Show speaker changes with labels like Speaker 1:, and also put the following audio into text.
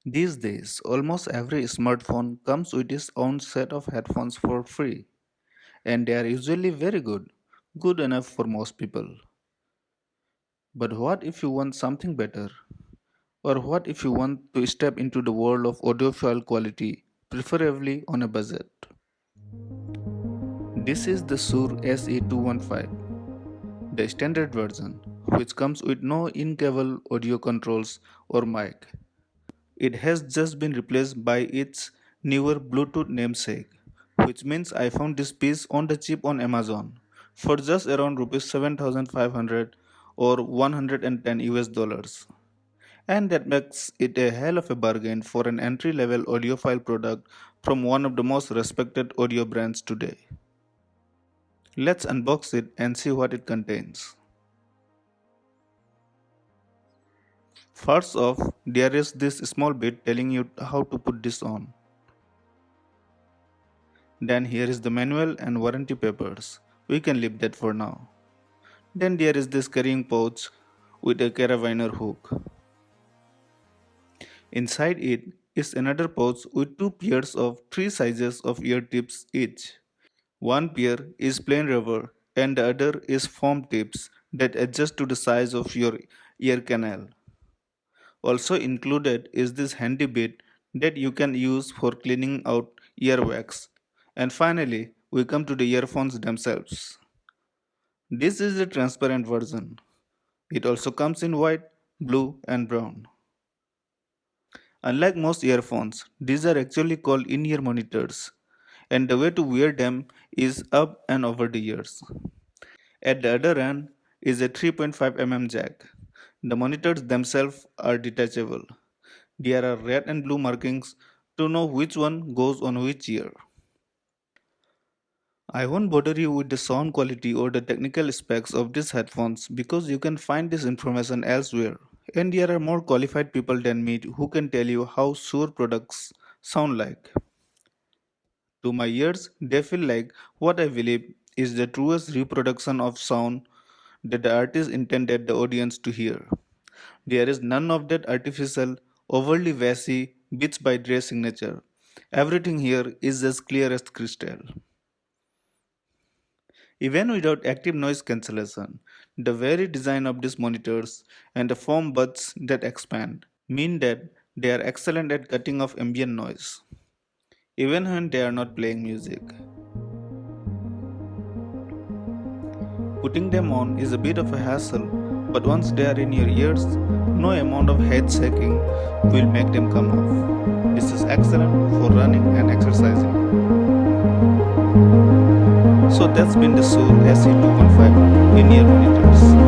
Speaker 1: These days, almost every smartphone comes with its own set of headphones for free, and they are usually very good enough for most people. But what if you want something better? Or what if you want to step into the world of audiophile quality, preferably on a budget? This is the Shure SE215, the standard version, which comes with no in-cable audio controls or mic. It has just been replaced by its newer Bluetooth namesake, which means I found this piece on the cheap on Amazon for just around rupees 7,500 or 110 US dollars. And that makes it a hell of a bargain for an entry level audiophile product from one of the most respected audio brands today. Let's unbox it and see what it contains. First off, there is this small bit telling you how to put this on. Then here is the manual and warranty papers. We can leave that for now. Then there is this carrying pouch with a carabiner hook. Inside it is another pouch with two pairs of three sizes of ear tips each. One pair is plain rubber and the other is foam tips that adjust to the size of your ear canal. Also included is this handy bit that you can use for cleaning out earwax. And finally, we come to the earphones themselves. This is the transparent version. It also comes in white, blue, and brown. Unlike most earphones, these are actually called in-ear monitors, and the way to wear them is up and over the ears. At the other end is a 3.5 mm jack. The monitors themselves are detachable. There are red and blue markings to know which one goes on which ear. I won't bother you with the sound quality or the technical specs of these headphones because you can find this information elsewhere. And there are more qualified people than me who can tell you how Shure products sound like. To my ears, they feel like what I believe is the truest reproduction of sound that the artist intended the audience to hear. There is none of that artificial, overly wassy Beats by Dre signature. Everything here is as clear as crystal. Even without active noise cancellation, the very design of these monitors and the foam buds that expand mean that they are excellent at cutting off ambient noise, even when they are not playing music. Putting them on is a bit of a hassle, but once they are in your ears, no amount of head shaking will make them come off. This is excellent for running and exercising. So that's been the Shure SE215 in-ear monitors.